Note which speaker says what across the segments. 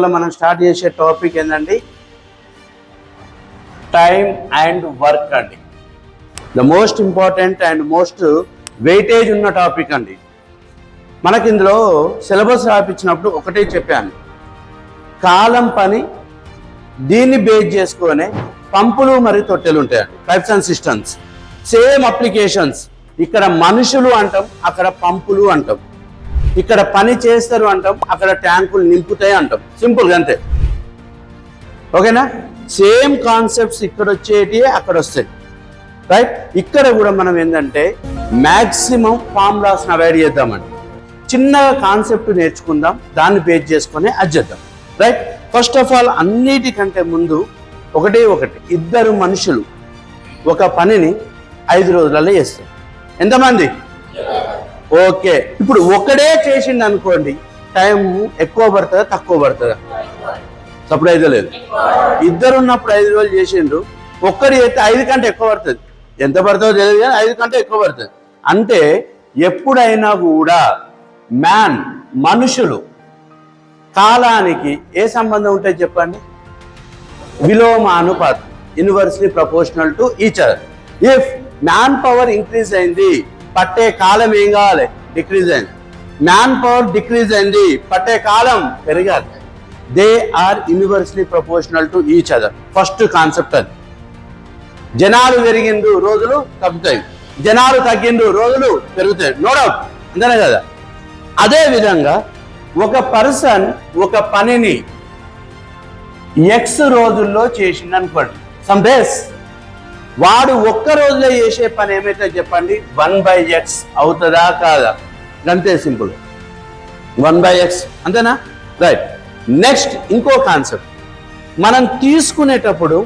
Speaker 1: మనం స్టార్ట్ చేసే టాపిక్ ఏంటండి, టైం అండ్ వర్క్ అండి. The most important and most weightage ఉన్న టాపిక్ అండి. మనకి ఇందులో సిలబస్ రాపించినప్పుడు ఒకటే చెప్పాను, కాలం పని దీన్ని బేస్ చేసుకొని పంపులు మరియు తొట్టెలు ఉంటాయండి, pipes and systems. Same applications. ఇక్కడ మనుషులు అంటాం, అక్కడ పంపులు అంటాం. ఇక్కడ పని చేస్తారు అంటాం, అక్కడ ట్యాంకులు నింపుతాయి అంటాం. సింపుల్గా అంతే. ఓకేనా? సేమ్ కాన్సెప్ట్స్ ఇక్కడ వచ్చేటి అక్కడ వస్తాయి, రైట్? ఇక్కడ కూడా మనం ఏంటంటే మ్యాక్సిమం ఫార్ములాస్ని అవాయిడ్ చేద్దామండి. చిన్నగా కాన్సెప్ట్ నేర్చుకుందాం, దాన్ని బేస్ చేసుకొని అది చేద్దాం, రైట్? ఫస్ట్ ఆఫ్ ఆల్ అన్నిటికంటే ముందు ఒకటి ఇద్దరు మనుషులు ఒక పనిని 5 రోజులలో చేస్తారు. ఎంతమంది? ఓకే. ఇప్పుడు ఒకడే చేసిండు అనుకోండి, టైం ఎక్కువ పడుతుందా తక్కువ పడుతుందా? తప్పుడు 5 లేదు. ఇద్దరు ఉన్నప్పుడు 5 రోజులు చేసిండ్రు, ఒక్కడి అయితే 5 కంటే ఎక్కువ పడుతుంది. ఎంత పడుతుందో తెలియదు కానీ 5 కంటే ఎక్కువ పడుతుంది. అంటే ఎప్పుడైనా కూడా మనుషులు కాలానికి ఏ సంబంధం ఉంటుంది చెప్పండి? విలోమ అనుపాతం, inversely proportional to each other. If man power increase అయింది, పట్టే కాలం ఏం కావాలి? డిక్రీజ్ అయింది. మ్యాన్ పవర్ డిక్రీజ్ అయింది, పట్టే కాలం పెరగాలి. They are inversely proportional to each other. First concept అది. జనాలు పెరిగిండు, రోజులు తగ్గుతాయి. జనాలు తగ్గిండు, రోజులు పెరుగుతాయి. నో డౌట్, అంతేనే కదా? అదే విధంగా ఒక పర్సన్ ఒక పనిని X రోజుల్లో చేసిండు అనుకోండి, సమ్ డేస్, వాడు ఒక్క రోజులో చేసే పని ఏమైతే చెప్పండి? 1/x అవుతుందా కాదా? అంతే సింపుల్, 1/x. అంతేనా? రైట్. నెక్స్ట్ ఇంకో కాన్సెప్ట్, మనం తీసుకునేటప్పుడు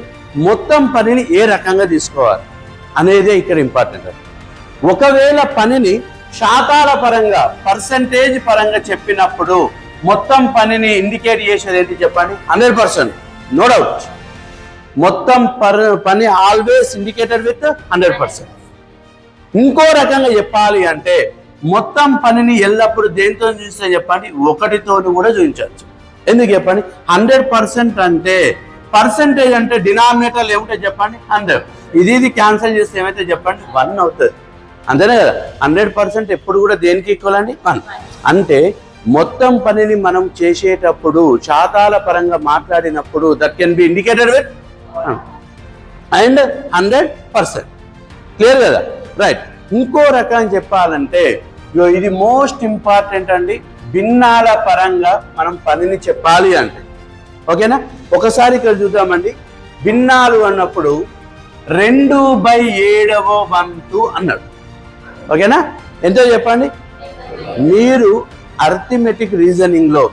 Speaker 1: మొత్తం పనిని ఏ రకంగా తీసుకోవాలి అనేదే ఇక్కడ ఇంపార్టెంట్. ఒకవేళ పనిని శాతాల పరంగా, పర్సంటేజ్ పరంగా చెప్పినప్పుడు మొత్తం పనిని ఇండికేట్ చేసేది ఏంటి చెప్పండి? 100%. No doubt. మొత్తం పని ఆల్వేస్ ఇండికేటెడ్ విత్ 100%. ఇంకో రకంగా చెప్పాలి అంటే మొత్తం పనిని ఎల్లప్పుడూ దేనితో చూస్తే చెప్పండి? 1తో కూడా చూపించవచ్చు. ఎందుకు చెప్పండి? 100% అంటే పర్సంటేజ్ అంటే డినామినేటర్లు ఏమిటో చెప్పండి? 100. ఇది క్యాన్సిల్ చేస్తే ఏమైతే చెప్పండి? 1 అవుతుంది. అంతేనే కదా? 100% ఎప్పుడు కూడా దేనికి ఈక్వల్ అండి? 1. అంటే మొత్తం పనిని మనం చేసేటప్పుడు శాతాల పరంగా మాట్లాడినప్పుడు that can be indicated with and 100%. Clear కదా? రైట్. ఇంకో రకం చెప్పాలంటే ఇది మోస్ట్ ఇంపార్టెంట్ అండి. భిన్నాల పరంగా మనం పనిని చెప్పాలి అంటే, ఓకేనా? ఒకసారి ఇక్కడ చూద్దామండి. భిన్నాలు అన్నప్పుడు 2/7వ వంతు అన్నాడు. ఓకేనా? ఎంతో చెప్పండి? మీరు అర్థమెటిక్ రీజనింగ్లో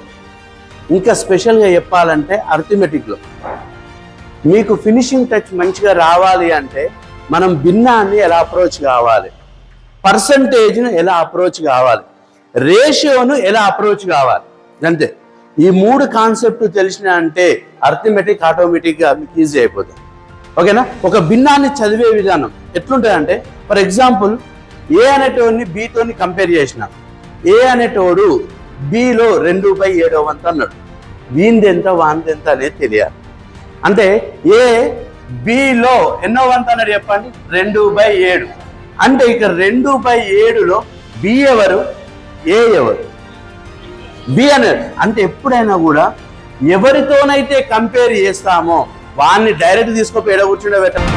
Speaker 1: ఇంకా స్పెషల్గా చెప్పాలంటే అర్థమెటిక్లో మీకు ఫినిషింగ్ టచ్ మంచిగా రావాలి అంటే మనం భిన్నాన్ని ఎలా అప్రోచ్ కావాలి, పర్సంటేజ్ను ఎలా అప్రోచ్ కావాలి, రేషియోను ఎలా అప్రోచ్ కావాలి, అంతే. ఈ 3 కాన్సెప్ట్ తెలిసిన అంటే అర్థమెటిక్ ఆటోమేటిక్గా మీకు ఈజీ అయిపోతుంది. ఓకేనా? ఒక భిన్నాన్ని చదివే విధానం ఎట్లుంటుందంటే, ఫర్ ఎగ్జాంపుల్ ఏ అనేటోడిని బితోని కంపేర్ చేసిన, ఏ అనేటోడు బిలో 2/7వ వంతు అన్నాడు. వీందెంత వాందెంత అనేది తెలియాలి. అంటే ఏ బిలో ఎన్నో వంతు అన్నాడు చెప్పండి? 2/7. అంటే ఇక్కడ 2/7లో బి ఎవరు, ఏ ఎవరు? బి అనేది. అంటే ఎప్పుడైనా కూడా ఎవరితోనైతే కంపేర్ చేస్తామో వాడిని డైరెక్ట్ తీసుకొని ఎడ కూర్చుండే పెట్టాలి.